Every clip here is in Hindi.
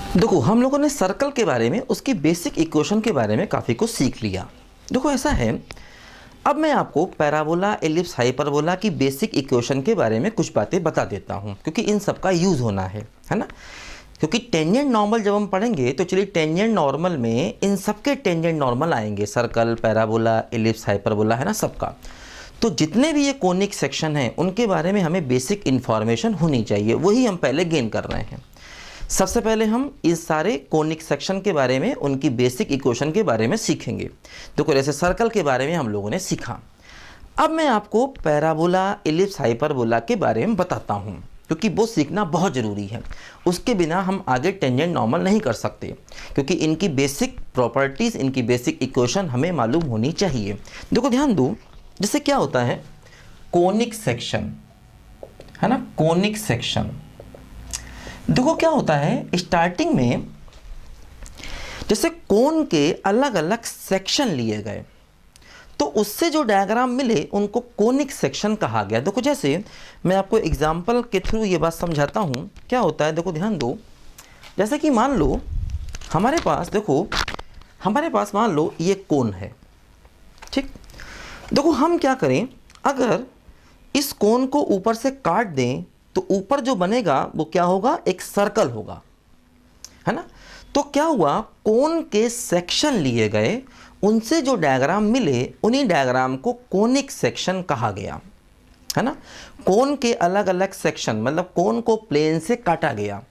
देखो हम लोगों ने सर्कल के बारे में, उसकी बेसिक इक्वेशन के बारे में काफ़ी कुछ सीख लिया। देखो ऐसा है, अब मैं आपको पैराबोला, एलिप्स, हाइपरबोला की बेसिक इक्वेशन के बारे में कुछ बातें बता देता हूँ, क्योंकि इन सब का यूज़ होना है ना। क्योंकि टेंजेंट नॉर्मल जब हम पढ़ेंगे तो चलिए टेंजेंट नॉर्मल में इन सब के टेंजेंट नॉर्मल आएंगे, सर्कल, पैराबोला, एलिप्स, हाइपरबोला, है ना, सबका। तो जितने भी ये कोनिक सेक्शन हैं उनके बारे में हमें बेसिक इन्फॉर्मेशन होनी चाहिए, वही हम पहले गेन कर रहे हैं। सबसे पहले हम इस सारे कोनिक सेक्शन के बारे में, उनकी बेसिक इक्वेशन के बारे में सीखेंगे। देखो जैसे सर्कल के बारे में हम लोगों ने सीखा, अब मैं आपको पैराबोला, एलिप्स, हाइपरबोला के बारे में बताता हूँ, क्योंकि वो सीखना बहुत ज़रूरी है। उसके बिना हम आगे टेंजेंट नॉर्मल नहीं कर सकते, क्योंकि इनकी बेसिक प्रॉपर्टीज़, इनकी बेसिक इक्वेशन हमें मालूम होनी चाहिए। देखो ध्यान दो, जैसे क्या होता है कोनिक सेक्शन, है ना, कोनिक सेक्शन। देखो क्या होता है, स्टार्टिंग में जैसे कोन के अलग अलग सेक्शन लिए गए तो उससे जो डायग्राम मिले उनको कोनिक सेक्शन कहा गया। देखो जैसे मैं आपको एग्जांपल के थ्रू ये बात समझाता हूँ, क्या होता है देखो ध्यान दो। जैसे कि मान लो हमारे पास, देखो हमारे पास मान लो ये कोन है, ठीक। देखो हम क्या करें, अगर इस कोन को ऊपर से काट दें तो ऊपर जो बनेगा वो क्या होगा, एक सर्कल होगा, है ना। तो क्या हुआ, कोन के सेक्शन लिए गए, उनसे जो डायग्राम मिले उन्हीं डायग्राम को कोनिक सेक्शन कहा गया, है ना। कोन के अलग अलग सेक्शन, मतलब कोन को प्लेन से काटा गया।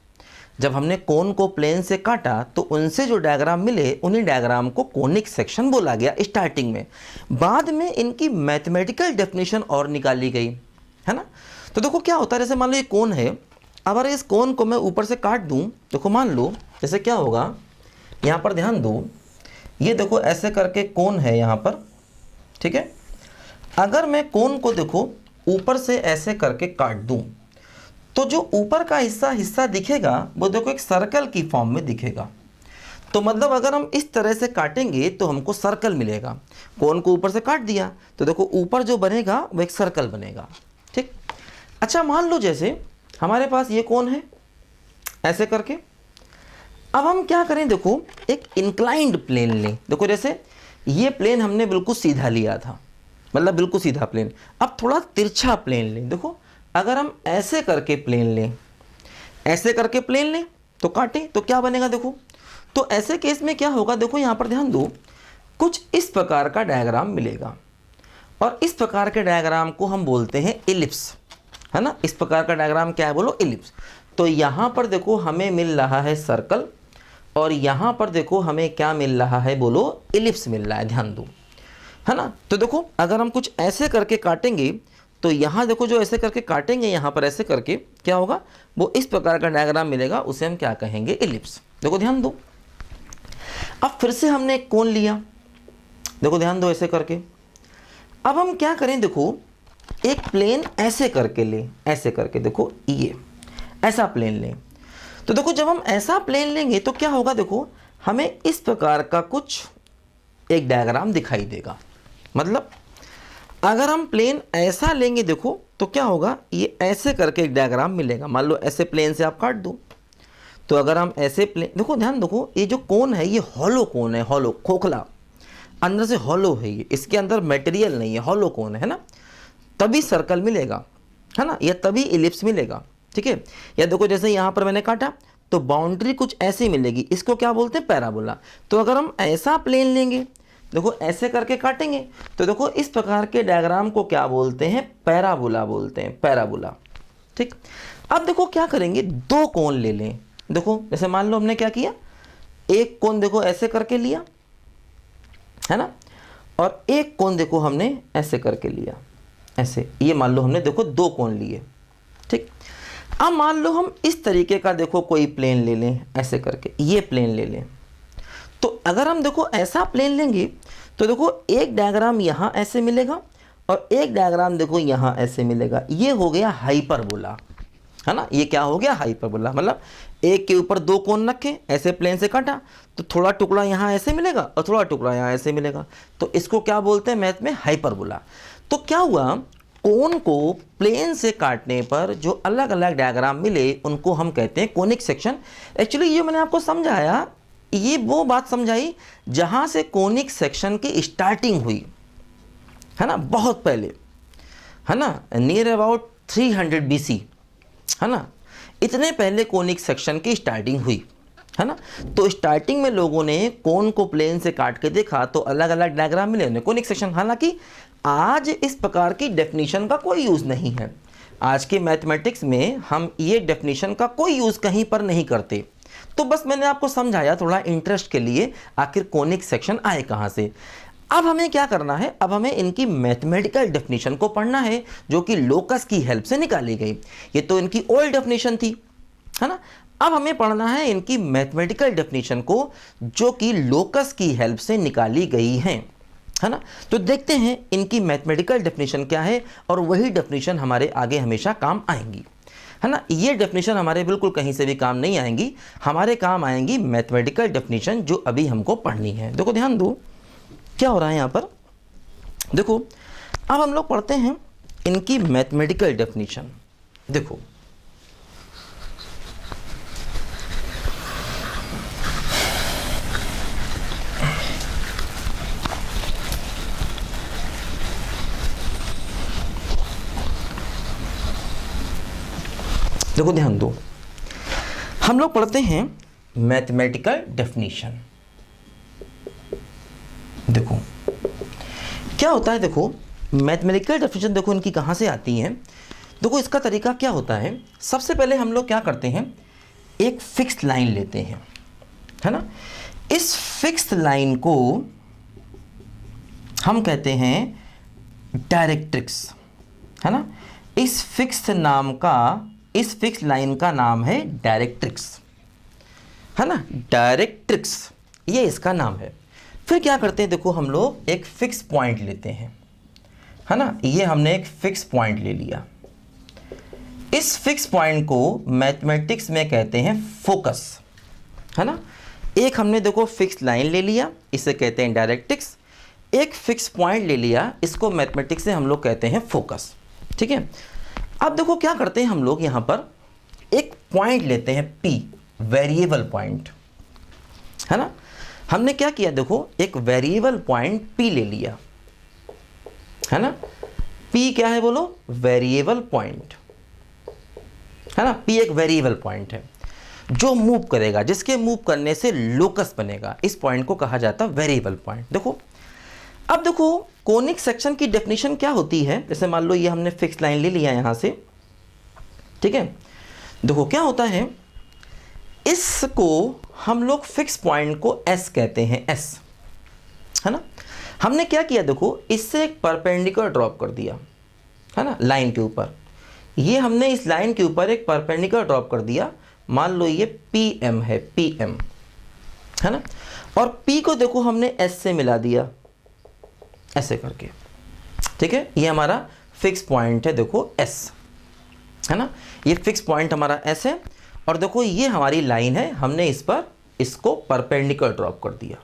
जब हमने कोन को प्लेन से काटा तो उनसे जो डायग्राम मिले उन्हीं डायग्राम को कोनिक सेक्शन बोला गया स्टार्टिंग में। बाद में इनकी मैथमेटिकल डेफिनेशन और निकाली गई, है ना। तो देखो क्या होता है, जैसे मान लो ये कोन है, अगर इस कोन को मैं ऊपर से काट दूं, देखो मान लो जैसे क्या होगा, यहाँ पर ध्यान दो, ये देखो ऐसे करके कोन है यहाँ पर, ठीक है। अगर मैं कोन को देखो ऊपर से ऐसे करके काट दूं तो जो ऊपर का हिस्सा दिखेगा वो देखो एक सर्कल की फॉर्म में दिखेगा। तो मतलब अगर हम इस तरह से काटेंगे तो हमको सर्कल मिलेगा। कोन को ऊपर से काट दिया तो देखो ऊपर जो बनेगा वो एक सर्कल बनेगा, ठीक। अच्छा मान लो जैसे हमारे पास ये कोन है ऐसे करके, अब हम क्या करें, देखो एक इंक्लाइंड प्लेन लें। देखो जैसे ये प्लेन हमने बिल्कुल सीधा लिया था, मतलब बिल्कुल सीधा प्लेन। अब थोड़ा तिरछा प्लेन लें। देखो अगर हम ऐसे करके प्लेन लें, ऐसे करके प्लेन लें तो काटें तो क्या बनेगा, देखो। तो ऐसे केस में क्या होगा, देखो यहाँ पर ध्यान दो, कुछ इस प्रकार का डायग्राम मिलेगा और इस प्रकार के डायग्राम को हम बोलते हैं इलिप्स, है ना। इस प्रकार का डायग्राम क्या है, बोलो इलिप्स। तो यहाँ पर देखो हमें मिल रहा है सर्कल और यहाँ पर देखो हमें क्या मिल रहा है, बोलो इलिप्स मिल रहा है, ध्यान दो, है ना। तो देखो अगर हम कुछ ऐसे करके काटेंगे तो यहाँ देखो जो ऐसे करके काटेंगे, यहाँ पर ऐसे करके क्या होगा, वो इस प्रकार का डायग्राम मिलेगा, उसे हम क्या कहेंगे, इलिप्स। देखो ध्यान दो, अब फिर से हमने एक कोन लिया, देखो ध्यान दो ऐसे करके। अब हम क्या करें, देखो एक प्लेन ऐसे करके लें, ऐसे करके देखो ये ऐसा प्लेन लें। तो देखो जब हम ऐसा प्लेन लेंगे तो क्या होगा, देखो हमें इस प्रकार का कुछ एक डायग्राम दिखाई देगा। मतलब अगर हम प्लेन ऐसा लेंगे देखो तो क्या होगा, ये ऐसे करके एक डायग्राम मिलेगा। मान लो ऐसे प्लेन से आप काट दो तो अगर हम ऐसे प्लेन, देखो ध्यान देखो ये जो कोन है ये हॉलो कोन है, हॉलो, खोखला, अंदर से हॉलो है ये, इसके अंदर मटेरियल नहीं है, हॉलो कोन है ना। तभी सर्कल मिलेगा, है ना, या तभी इलिप्स मिलेगा, ठीक है। या देखो जैसे यहाँ पर मैंने काटा तो बाउंड्री कुछ ऐसी मिलेगी, इसको क्या बोलते हैं, पैराबोला। तो अगर हम ऐसा प्लेन लेंगे, देखो ऐसे करके काटेंगे तो देखो इस प्रकार के डायग्राम को क्या बोलते हैं, पैराबोला बोलते हैं, पैराबोला, ठीक। अब देखो क्या करेंगे, दो कोन ले लें। देखो जैसे मान लो हमने क्या किया, एक कोन देखो ऐसे करके लिया, है ना, और एक कोन देखो हमने ऐसे करके लिया, ऐसे, ये मान लो हमने देखो दो कोन लिए, ठीक। अब मान लो हम इस तरीके का देखो कोई प्लेन ले लें, ऐसे करके ये प्लेन ले लें। तो अगर हम देखो ऐसा प्लेन लेंगे तो देखो एक डायग्राम यहाँ ऐसे मिलेगा और एक डायग्राम देखो यहाँ ऐसे मिलेगा। ये हो गया हाइपरबोला, है ना। ये क्या हो गया, हाइपरबोला। मतलब एक के ऊपर दो कोन रखे, ऐसे प्लेन से काटा तो थोड़ा टुकड़ा यहाँ ऐसे मिलेगा और थोड़ा टुकड़ा यहाँ ऐसे मिलेगा, तो इसको क्या बोलते हैं मैथ में, हाइपरबोला। तो क्या हुआ, कोन को प्लेन से काटने पर जो अलग अलग डायग्राम मिले उनको हम कहते हैं कोनिक सेक्शन। एक्चुअली ये मैंने आपको समझाया, ये वो बात समझाई जहाँ से कोनिक सेक्शन की स्टार्टिंग हुई, है ना, बहुत पहले, है ना, नियर अबाउट 300 BC, है ना, इतने पहले कोनिक सेक्शन की स्टार्टिंग हुई, है ना। तो स्टार्टिंग में लोगों ने कोन को प्लेन से काट के देखा तो अलग अलग डायग्राम मिले उन्हें कोनिक सेक्शन। हालांकि आज इस प्रकार की डेफिनेशन का कोई यूज़ नहीं है, आज के मैथमेटिक्स में हम ये डेफिनेशन का कोई यूज़ कहीं पर नहीं करते। तो बस मैंने आपको समझाया थोड़ा इंटरेस्ट के लिए, आखिर कोनिक सेक्शन आए कहाँ से। अब हमें क्या करना है, अब हमें इनकी मैथमेटिकल डेफिनेशन को पढ़ना है जो कि लोकस की हेल्प से निकाली गई। ये तो इनकी ओल्ड डेफिनेशन थी, है ना। अब हमें पढ़ना है इनकी मैथमेटिकल डेफिनेशन को जो कि लोकस की हेल्प से निकाली गई है ना। तो देखते हैं इनकी मैथमेटिकल डेफिनेशन क्या है और वही डेफिनेशन हमारे आगे हमेशा काम आएंगी, है ना। ये डेफिनेशन हमारे बिल्कुल कहीं से भी काम नहीं आएंगी, हमारे काम आएंगी मैथमेटिकल डेफिनेशन जो अभी हमको पढ़नी है। देखो ध्यान दो क्या हो रहा है यहाँ पर। देखो अब हम लोग पढ़ते हैं इनकी मैथमेटिकल डेफिनेशन। देखो देखो ध्यान दो, हम लोग पढ़ते हैं मैथमेटिकल डेफिनेशन। देखो क्या होता है, देखो मैथमेटिकल डेफिनेशन देखो इनकी कहाँ से आती है। देखो इसका तरीका क्या होता है, सबसे पहले हम लोग क्या करते हैं, एक फिक्स्ड लाइन लेते हैं, है ना। इस फिक्स्ड लाइन को हम कहते हैं डायरेक्ट्रिक्स, है ना। इस फिक्स्ड लाइन का नाम है डायरेक्ट्रिक्स, है ना, डायरेक्ट्रिक्स ये इसका नाम है। फिर क्या करते हैं, देखो हम लोग एक फिक्स पॉइंट लेते हैं, है ना। ये हमने एक फिक्स पॉइंट ले लिया, इस फिक्स पॉइंट को मैथमेटिक्स में कहते हैं फोकस, है ना। एक हमने देखो फिक्स लाइन ले लिया, इसे कहते हैं डायरेक्ट्रिक्स। एक फिक्स पॉइंट ले लिया, इसको मैथमेटिक्स से हम लोग कहते हैं फोकस, ठीक है। अब देखो क्या करते हैं हम लोग, यहाँ पर एक पॉइंट लेते हैं P, वेरिएबल पॉइंट, है ना। हमने क्या किया, देखो एक वेरिएबल पॉइंट P ले लिया, है ना। P क्या है बोलो, वेरिएबल पॉइंट, है ना। P एक वेरिएबल पॉइंट है जो मूव करेगा, जिसके मूव करने से लोकस बनेगा, इस पॉइंट को कहा जाता है वेरिएबल पॉइंट। देखो अब देखो कोनिक सेक्शन की डेफिनेशन क्या होती है, जैसे मान लो ये हमने फिक्स लाइन ले लिया यहाँ से, ठीक है। देखो क्या होता है, इसको हम लोग फिक्स पॉइंट को S कहते हैं, S, है ना। हमने क्या किया, देखो इससे एक परपेंडिकुलर ड्रॉप कर दिया, है ना, लाइन के ऊपर। ये हमने इस लाइन के ऊपर एक परपेंडिकुलर ड्रॉप कर दिया, मान लो ये PM है, PM, है ना। और P को देखो हमने S से मिला दिया ऐसे करके, ठीक है। ये हमारा फिक्स पॉइंट है, देखो S, है ना। ये फिक्स पॉइंट हमारा S है और देखो ये हमारी लाइन है, हमने इस पर इसको परपेंडिकुलर ड्रॉप कर दिया।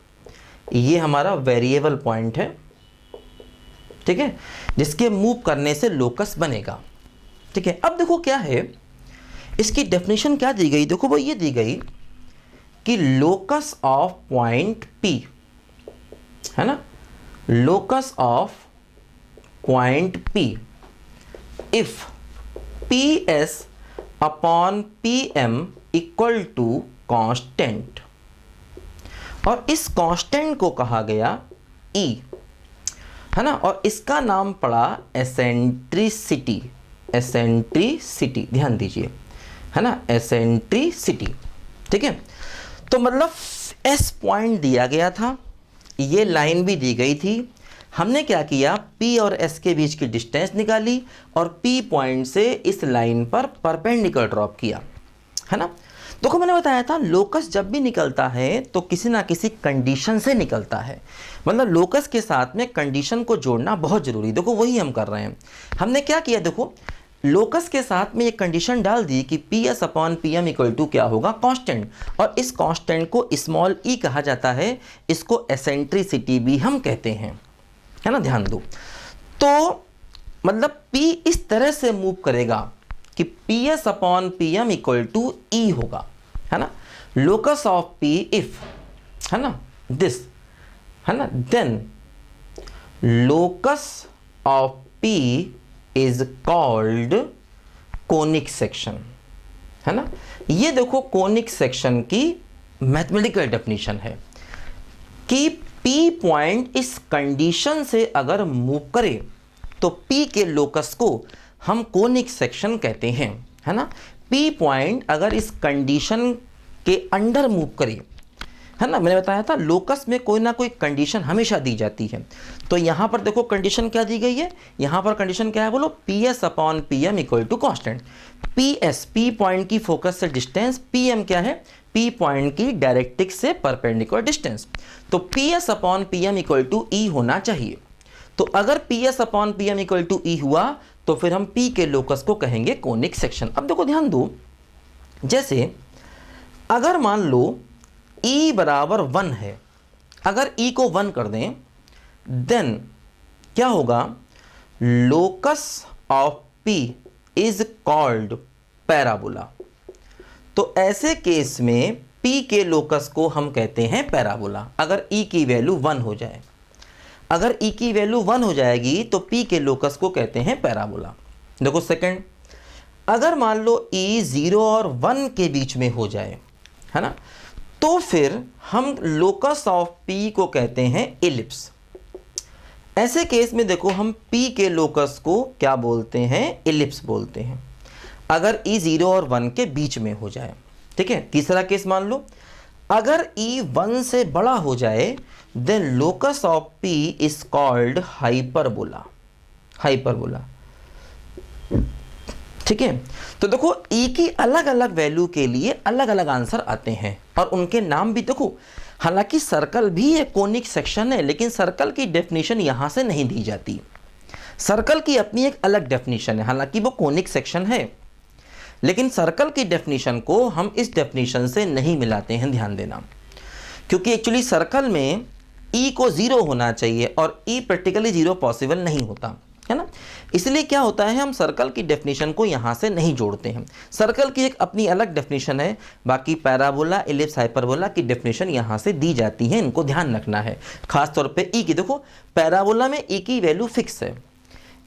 ये हमारा वेरिएबल पॉइंट है, ठीक है, जिसके मूव करने से लोकस बनेगा, ठीक है। अब देखो क्या है, इसकी डेफिनेशन क्या दी गई, देखो वो ये दी गई कि लोकस ऑफ पॉइंट P, है ना, locus of point P if PS upon PM equal to constant, और इस कांस्टेंट को कहा गया E, है ना। और इसका नाम पड़ा एसेंट्रिसिटी, एसेंट्रिसिटी, ध्यान दीजिए, है ना, एसेंट्रिसिटी, ठीक है। तो मतलब S पॉइंट दिया गया था, ये लाइन भी दी गई थी, हमने क्या किया, P और S के बीच की डिस्टेंस निकाली और P पॉइंट से इस लाइन पर परपेंडिकुलर ड्रॉप किया, है ना। देखो मैंने बताया था लोकस जब भी निकलता है तो किसी ना किसी कंडीशन से निकलता है, मतलब लोकस के साथ में कंडीशन को जोड़ना बहुत ज़रूरी। देखो वही हम कर रहे हैं। हमने क्या किया, देखो लोकस के साथ में एक कंडीशन डाल दी कि PS upon PM equal to क्या होगा, कांस्टेंट, और इस कांस्टेंट को स्मॉल e कहा जाता है, इसको एसेंट्रिसिटी भी हम कहते हैं, है ना। ध्यान दो, तो मतलब P इस तरह से मूव करेगा कि PS upon PM equal to E होगा, है ना। लोकस ऑफ P इफ, है ना, दिस, है ना, then locus of P is called conic section, है ना। ये देखो कोनिक सेक्शन की मैथमेटिकल डेफिनेशन है कि P पॉइंट इस कंडीशन से अगर मूव करे तो P के लोकस को हम कोनिक सेक्शन कहते हैं, है ना। P पॉइंट अगर इस कंडीशन के अंडर मूव करे, है ना, मैंने बताया था लोकस में कोई ना कोई कंडीशन हमेशा दी जाती है। तो यहां पर देखो कंडीशन क्या दी गई है, यहां पर कंडीशन क्या है बोलो, PS upon PM equal to constant. PS P point की फोकस से डिस्टेंस, PM क्या है, P पॉइंट की डायरेक्ट्रिक्स से परपेंडिकुलर डिस्टेंस। तो PS upon PM equal to E होना चाहिए। तो अगर PS upon PM equal to E हुआ तो फिर हम P के लोकस को कहेंगे कोनिक सेक्शन। अब देखो ध्यान दो, जैसे अगर मान लो E बराबर 1 है, अगर E को 1 कर दें देन क्या होगा, locus of P is called parabola. तो ऐसे केस में P के लोकस को हम कहते हैं पैराबोला। अगर E की वैल्यू 1 हो जाए, अगर E की वैल्यू 1 हो जाएगी तो P के लोकस को कहते हैं पैराबोला। देखो सेकंड, अगर मान लो E 0 और 1 के बीच में हो जाए, है ना, तो फिर हम लोकस ऑफ P को कहते हैं इलिप्स। ऐसे केस में देखो हम P के लोकस को क्या बोलते हैं, इलिप्स बोलते हैं, अगर E 0 और 1 के बीच में हो जाए। ठीक है, तीसरा केस मान लो अगर E 1 से बड़ा हो जाए then locus of P is called hyperbola, hyperbola. ठीक है, तो देखो E की अलग अलग वैल्यू के लिए अलग अलग आंसर आते हैं और उनके नाम भी देखो। हालांकि सर्कल भी एक कोनिक सेक्शन है लेकिन सर्कल की डेफिनेशन यहां से नहीं दी जाती। सर्कल की अपनी एक अलग डेफिनेशन है, हालांकि वो कोनिक सेक्शन है लेकिन सर्कल की डेफिनेशन को हम इस डेफिनेशन से नहीं मिलाते हैं, ध्यान देना। क्योंकि एक्चुअली सर्कल में E को 0 होना चाहिए और E प्रैक्टिकली 0 पॉसिबल नहीं होता, है ना। इसलिए क्या होता है, हम सर्कल की डेफिनेशन को यहाँ से नहीं जोड़ते हैं। सर्कल की एक अपनी अलग डेफिनेशन है, बाकी पैराबोला, इलिप्स, हाइपरबोला की डेफिनेशन यहाँ से दी जाती है, इनको ध्यान रखना है। खास तौर पे E की, देखो पैराबोला में E की वैल्यू फिक्स है,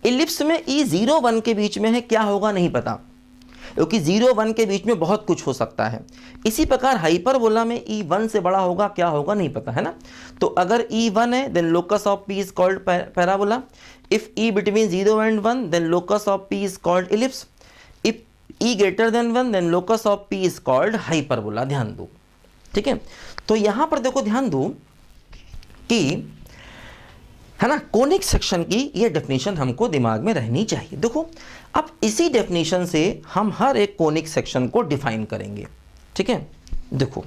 इलिप्स में E 0 1 के बीच में है, क्या होगा नहीं पता, क्योंकि 0 1 के बीच में बहुत कुछ हो सकता है। इसी प्रकार हाइपरबोला में E 1 से बड़ा होगा, क्या होगा नहीं पता, है ना। तो अगर E 1 है then locus of P is called parabola. If E between 0 and 1 then locus of P is called ellipse. If E greater than 1 then locus of P is called hyperbola. ध्यान दो, ठीक है। तो यहां पर देखो ध्यान दो कि, है ना, कोनिक सेक्शन की ये डेफिनेशन हमको दिमाग में रहनी चाहिए। देखो अब इसी डेफिनेशन से हम हर एक कोनिक सेक्शन को डिफाइन करेंगे। ठीक है, देखो